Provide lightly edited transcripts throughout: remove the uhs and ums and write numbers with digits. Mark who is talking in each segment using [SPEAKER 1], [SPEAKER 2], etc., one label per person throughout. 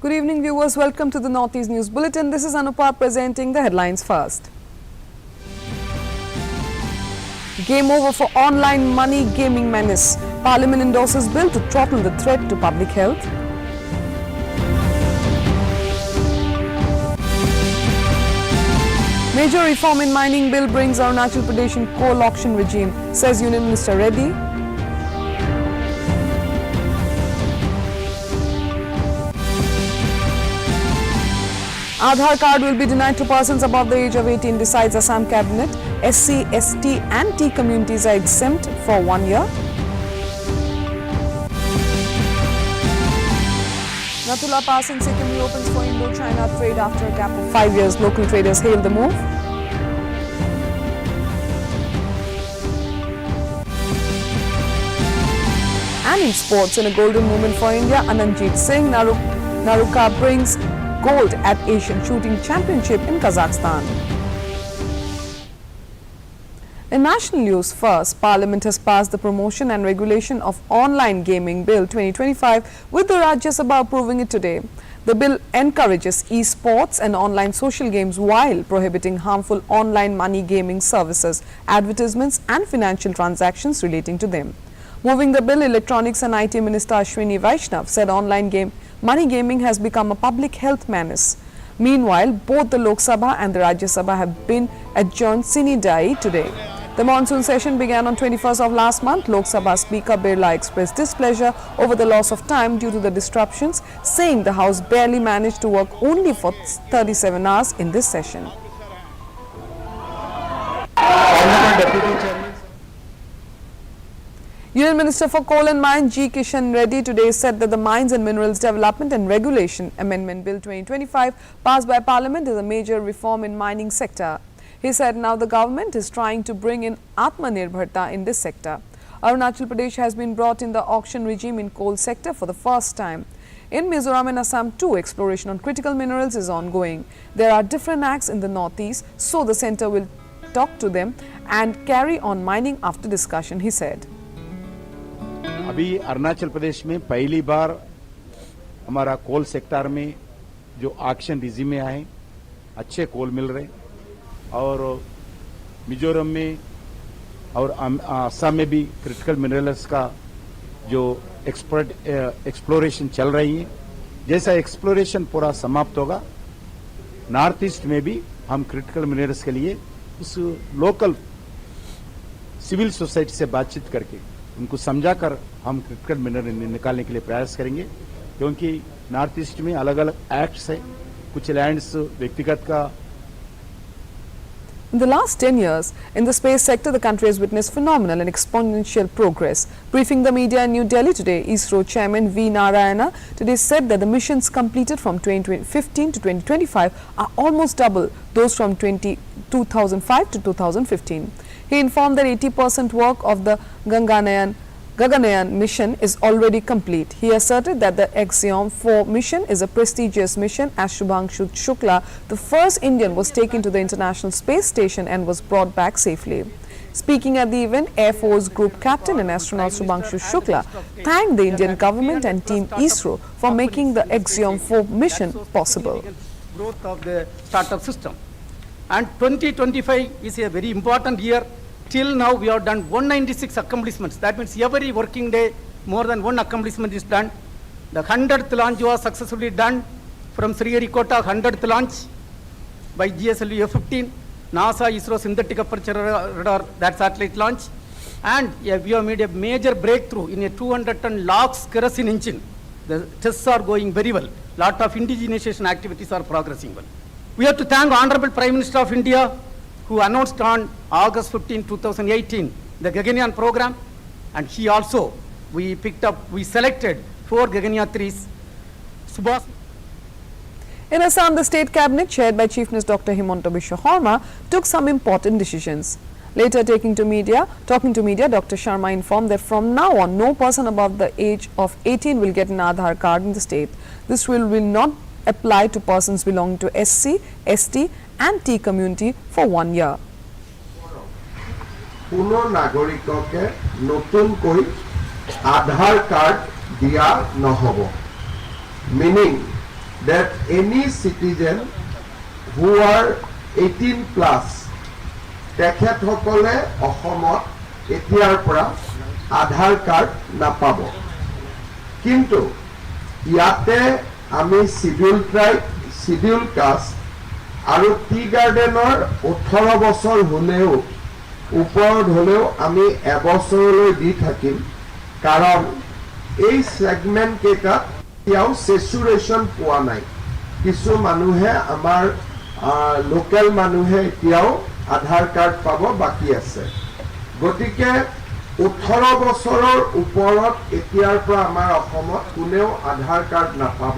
[SPEAKER 1] Good evening, viewers. Welcome to the Northeast News Bulletin. This is Anupa presenting the headlines first. Game over for online money gaming menace. Parliament endorses bill to throttle the threat to public health. Major reform in mining bill brings Arunachal Pradesh in coal auction regime, says Union Minister Reddy. Aadhaar card will be denied to persons above the age of 18, decides Assam Cabinet. SC, ST and T communities are exempt for 1 year. Nathula Pass in Sikkim reopens for Indo-China trade after a gap of 5 years. Local traders hail the move. And in sports, in a golden moment for India, Anandjit Singh Naruka brings gold at Asian Shooting Championship in Kazakhstan. In national news first, Parliament has passed the Promotion and Regulation of Online Gaming Bill 2025 with the Rajya Sabha approving it today. The bill encourages e-sports and online social games while prohibiting harmful online money gaming services, advertisements and financial transactions relating to them. Moving the bill, Electronics and IT Minister Ashwini Vaishnav said money gaming has become a public health menace. Meanwhile, both the Lok Sabha and the Rajya Sabha have been adjourned sine die today. The monsoon session began on 21st of last month. Lok Sabha Speaker Birla expressed displeasure over the loss of time due to the disruptions, saying the House barely managed to work only for 37 hours in this session. Union Minister for Coal and Mines G. Kishan Reddy today said that the Mines and Minerals Development and Regulation Amendment Bill 2025 passed by Parliament is a major reform in mining sector. He said now the government is trying to bring in Atmanirbharta in this sector. Arunachal Pradesh has been brought in the auction regime in coal sector for the first time. In Mizoram and Assam too, exploration on critical minerals is ongoing. There are different acts in the northeast, so the centre will talk to them and carry on mining after discussion, he said.
[SPEAKER 2] अभी अरुणाचल प्रदेश में पहली बार हमारा coal sector में जो auction regime में आए अच्छे कोल मिल रहे और मिजोरम में और असम में भी क्रिटिकल मिनरल्स का जो एक्सप्लोरेशन चल रही है जैसा एक्सप्लोरेशन पूरा समाप्त होगा नॉर्थ ईस्ट में भी हम क्रिटिकल मिनरल्स के लिए उस लोकल सिविल सोसाइटी से बातचीत करके उनको समझाकर हम क्रिटिकल मिनरल निकालने के लिए प्रयास करेंगे क्योंकि नॉर्थ ईस्ट में अलग अलग एक्ट्स है कुछ लैंड्स व्यक्तिगत का.
[SPEAKER 1] In the last 10 years, in the space sector, the country has witnessed phenomenal and exponential progress. Briefing the media in New Delhi today, ISRO Chairman V. Narayana today said that the missions completed from 2015 to 2025 are almost double those from 2005 to 2015. He informed that 80% work of the Gaganyaan mission is already complete. He asserted that the Axiom 4 mission is a prestigious mission as Shubhangshu Shukla, the first Indian, was taken to the International Space Station and was brought back safely. Speaking at the event, Air Force Group Captain and astronaut Shubhangshu Shukla thanked the Indian government and Team ISRO for making the Axiom 4 mission possible.
[SPEAKER 3] Growth of the startup system. And 2025 is a very important year. Till now, we have done 196 accomplishments. That means every working day, more than one accomplishment is done. The 100th launch was successfully done from Sriharikota, 100th launch by GSLV F-15, NASA ISRO synthetic aperture radar, that satellite launch. And we have made a major breakthrough in a 200-ton LOX kerosene engine. The tests are going very well. Lot of indigenization activities are progressing well. We have to thank Honorable Prime Minister of India, who announced on August 15, 2018, the Gaganyaan program, and he also, we selected 4 Gaganyaan 3s.
[SPEAKER 1] In Assam, the state cabinet, chaired by Chief Minister Dr. Himanta Biswa Sarma, took some important decisions. Later, talking to media, Dr. Sharma informed that from now on, no person above the age of 18 will get an Aadhaar card in the state. This will not apply to persons belonging to SC, ST and T community for 1 year.
[SPEAKER 4] কোনো নাগৰিককে নতুনকৈ আধাৰ card দিয়া নহব, meaning that any citizen who are 18 plus তেখেতসকলে অসমত এতিয়াৰ পৰা আধাৰ card নাপাব কিন্তু ইয়াতে আমি শিডিউল ট্ৰাইব শিডিউল কাষ্ট আৰু টি গাৰ্ডেনৰ 18 বছৰ হলেও ওপৰত হলেও আমি এবছৰলৈ দি থাকিম কাৰণ এই সেগমেন্ট কেইটা ইয়াও সেচুৰেশন পোৱা নাই কিছু মানুহে আমাৰ লোকেল মানুহে এতিয়াও আধাৰ কাৰ্ড পাব বাকি আছে গতিকে 18 বছৰৰ ওপৰত এতিয়াৰ পৰা আমাৰ অসমত কোনেও আধাৰ কাৰ্ড নাপাব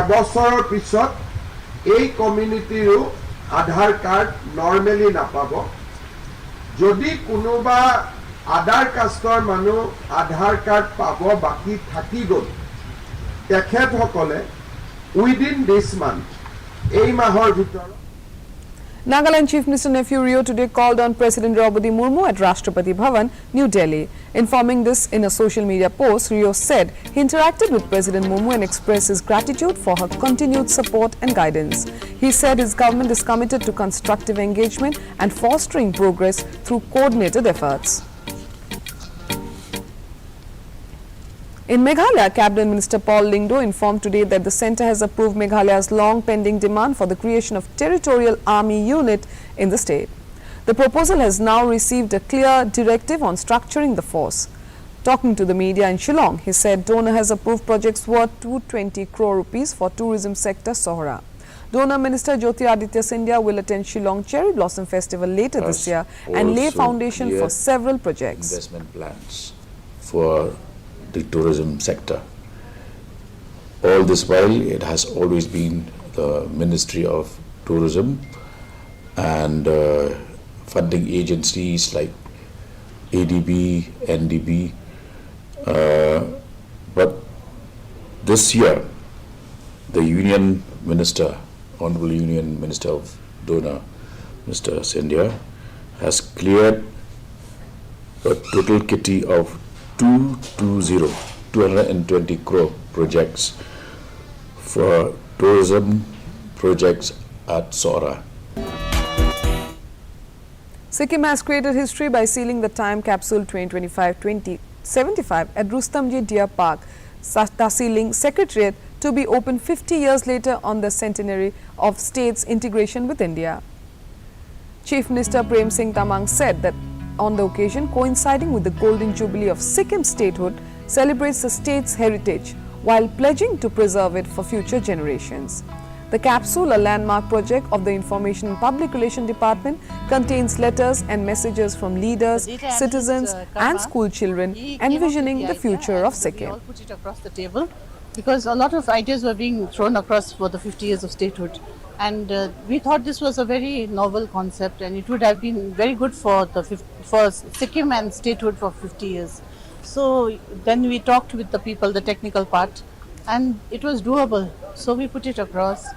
[SPEAKER 4] এবছৰৰ পিছত এই কমিউনিটিৰো আধাৰ কাৰ্ড নৰ্মেলি নাপাব যদি কোনোবা আধাৰ কাষ্টৰ মানুহ আধাৰ কাৰ্ড পাব বাকি থাকি গল তেখেতসকলে উইদিন দিস মান্থ এই মাহৰ ভিতৰত
[SPEAKER 1] Nagaland Chief Minister Nephew Rio today called on President Draupadi Murmu at Rashtrapati Bhavan, New Delhi. Informing this in a social media post, Rio said he interacted with President Murmu and expressed his gratitude for her continued support and guidance. He said his government is committed to constructive engagement and fostering progress through coordinated efforts. In Meghalaya, Cabinet Minister Paul Lyngdoh informed today that the centre has approved Meghalaya's long-pending demand for the creation of Territorial Army Unit in the state. The proposal has now received a clear directive on structuring the force. Talking to the media in Shillong, he said donor has approved projects worth 220 crore rupees for tourism sector Sohra. Donor Minister Jyoti Aditya Scindia will attend Shillong Cherry Blossom Festival later this year and lay foundation for several projects.
[SPEAKER 5] Investment plans for the tourism sector. All this while, it has always been the Ministry of Tourism and funding agencies like ADB, NDB. But this year, the Union Minister, Honorable Union Minister of Donor, Mr. Scindia, has cleared a total kitty of 220 crore projects for tourism projects at Sohra.
[SPEAKER 1] Sikkim has created history by sealing the time capsule 2025-2075 at Rustamji Deer Park, Tahsiling Secretariat to be opened 50 years later on the centenary of state's integration with India. Chief Minister Prem Singh Tamang said that on the occasion coinciding with the golden jubilee of Sikkim statehood celebrates the state's heritage while pledging to preserve it for future generations. The capsule, a landmark project of the Information and Public Relations Department, contains letters and messages from leaders, citizens and school children envisioning the future of Sikkim.
[SPEAKER 6] We all put it across the table because a lot of ideas were being thrown across for the 50 years of statehood. And we thought this was a very novel concept and it would have been very good for Sikkim and statehood for 50 years. So then we talked with the people, the technical part, and it was doable. So we put it across.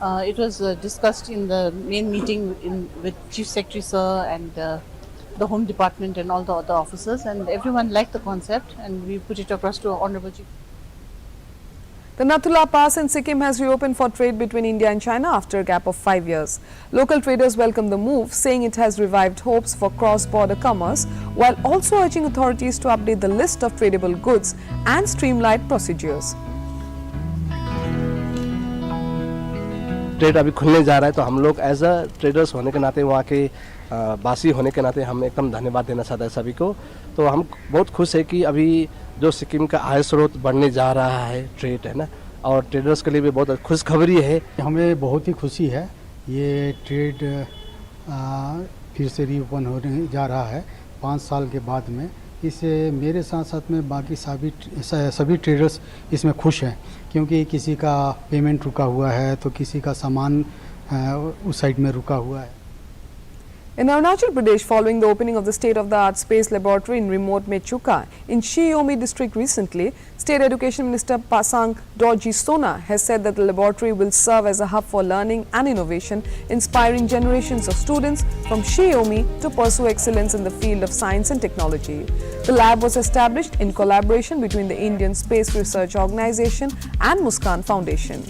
[SPEAKER 6] It was discussed in the main meeting with Chief Secretary Sir and the Home Department and all the other officers, and everyone liked the concept and we put it across to Honorable Chief.
[SPEAKER 1] The Nathula Pass in Sikkim has reopened for trade between India and China after a gap of 5 years. Local traders welcome the move, saying it has revived hopes for cross-border commerce, while also urging authorities to update the list of tradable goods and streamline procedures.
[SPEAKER 7] Trade अभी खुलने जा रहा है तो हम लोग as a traders होने के नाते वहाँ के बासी होने के नाते हम एकदम धन्यवाद देना चाहते हैं सभी को। तो हम बहुत खुश है कि अभी जो सिक्किम का आय स्रोत बढ़ने जा रहा है ट्रेड है ना, और ट्रेडर्स के लिए भी बहुत खुशखबरी है।
[SPEAKER 8] हमें बहुत ही खुशी है, ये ट्रेड फिर से रीओपन होने जा रहा है 5 साल के बाद में। इससे मेरे साथ साथ में बाकी सभी ट्रेडर्स इसमें खुश हैं, क्योंकि किसी का पेमेंट रुका हुआ है तो किसी का सामान उस साइड में रुका हुआ है।
[SPEAKER 1] In Arunachal Pradesh, following the opening of the state-of-the-art space laboratory in remote Mechuka in Shiyomi district recently, State Education Minister Pasang Dorji Sona has said that the laboratory will serve as a hub for learning and innovation, inspiring generations of students from Shiyomi to pursue excellence in the field of science and technology. The lab was established in collaboration between the Indian Space Research Organisation and Muskan Foundation.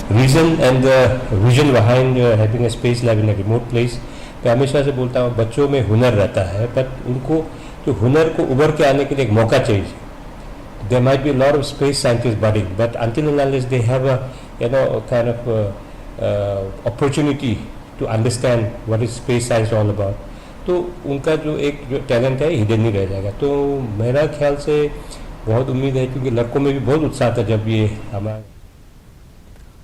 [SPEAKER 9] Reason and the vision behind having a space lab in a remote place, मैं हमेशा से बोलता हूँ बच्चों में हुनर रहता है, but उनको जो हुनर को उभर के आने के लिए एक मौका चाहिए. There might be a lot of space scientists budding, but until and unless they have a kind of opportunity to understand what is space science all about, तो उनका जो टैलेंट है हिडन नहीं रह जाएगा. तो मेरा ख्याल से बहुत उम्मीद है, क्योंकि लड़कों में भी बहुत उत्साह था जब ये हमारा.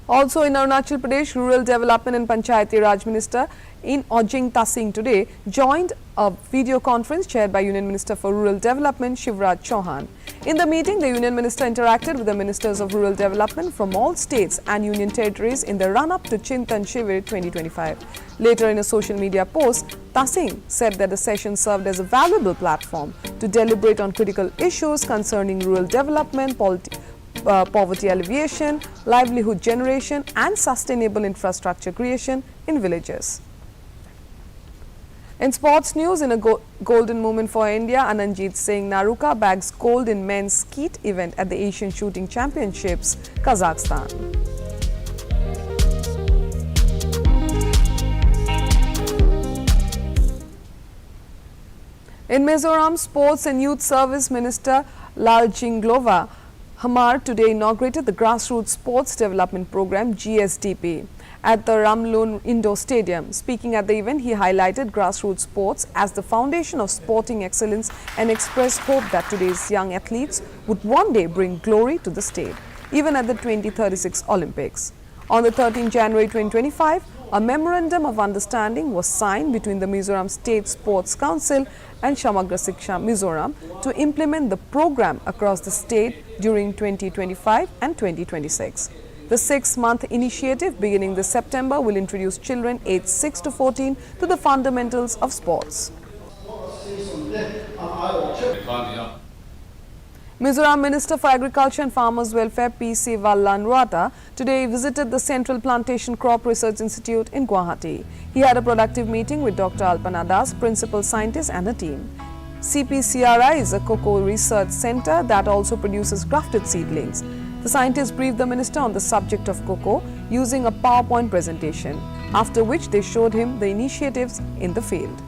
[SPEAKER 1] Also in Arunachal Pradesh, Rural Development and Panchayati Raj Minister in Ojing Tasing today joined a video conference chaired by Union Minister for Rural Development Shivraj Chauhan. In the meeting, the Union Minister interacted with the Ministers of Rural Development from all states and Union territories in the run-up to Chintan Shivir 2025. Later in a social media post, Tasing said that the session served as a valuable platform to deliberate on critical issues concerning rural development, poverty alleviation, livelihood generation and sustainable infrastructure creation in villages. In sports news, in a golden moment for India, Ananjit Singh Naruka bags gold in men's skeet event at the Asian Shooting Championships, Kazakhstan. In Mizoram, Sports and Youth Service Minister Laljinglova Hamar today inaugurated the Grassroots Sports Development Program GSDP at the Ramlun Indoor Stadium. Speaking at the event, he highlighted grassroots sports as the foundation of sporting excellence and expressed hope that today's young athletes would one day bring glory to the state, even at the 2036 Olympics. On the 13th January 2025, a memorandum of understanding was signed between the Mizoram State Sports Council and Shamagra Siksha Mizoram to implement the program across the state during 2025 and 2026. The 6-month initiative beginning this September will introduce children aged 6 to 14 to the fundamentals of sports. Mizoram Minister for Agriculture and Farmers Welfare P.C. Vallanruata today visited the Central Plantation Crop Research Institute in Guwahati. He had a productive meeting with Dr. Alpana Das, principal scientist and a team. CPCRI is a cocoa research center that also produces grafted seedlings. The scientists briefed the minister on the subject of cocoa using a PowerPoint presentation, after which they showed him the initiatives in the field.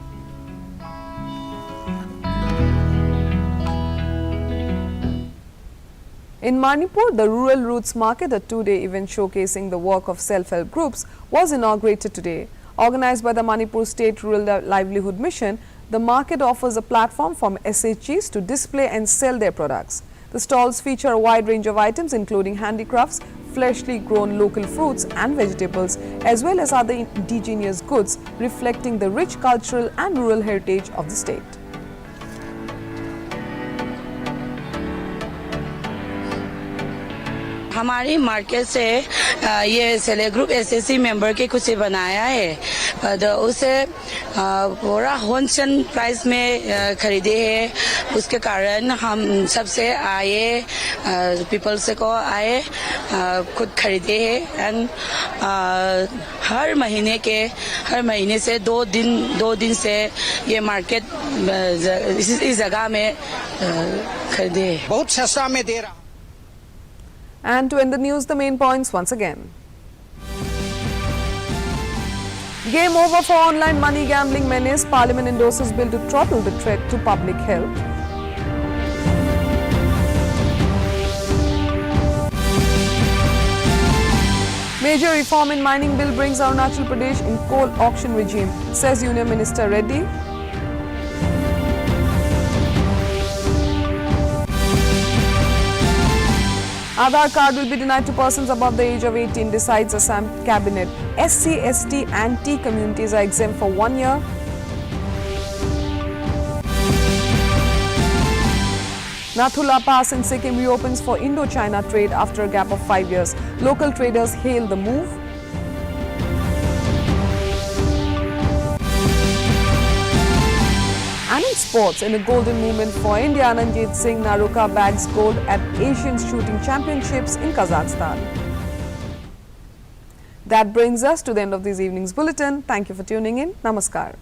[SPEAKER 1] In Manipur, the Rural Roots Market, a two-day event showcasing the work of self-help groups, was inaugurated today. Organized by the Manipur State Rural Livelihood Mission, the market offers a platform for SHGs to display and sell their products. The stalls feature a wide range of items including handicrafts, freshly grown local fruits and vegetables, as well as other indigenous goods reflecting the rich cultural and rural heritage of the state.
[SPEAKER 10] हमारी market से ये self help group SSC member के कुछ बनाया है, तो उसे पूरा होलसेल प्राइस में खरीदे हैं. उसके कारण हम सबसे आए पीपल से को आए खुद खरीदे हैं. एंड हर महीने से दो दिन से ये मार्केट इस जगह में खरीदे हैं.
[SPEAKER 3] बहुत सस्ता में दे रहा.
[SPEAKER 1] And to end the news, the main points once again. Game over for online money gambling menace. Parliament endorses bill to throttle the threat to public health. Major reform in mining bill brings Arunachal Pradesh in coal auction regime, says Union Minister Reddy. Aadhaar card will be denied to persons above the age of 18, decides Assam Cabinet. SC, ST and T communities are exempt for 1 year. Nathula Pass in Sikkim reopens for Indo-China trade after a gap of 5 years. Local traders hail the move. And in sports, in a golden moment for India, Ananjit Singh Naruka bags gold at Asian Shooting Championships in Kazakhstan. That brings us to the end of this evening's bulletin. Thank you for tuning in. Namaskar.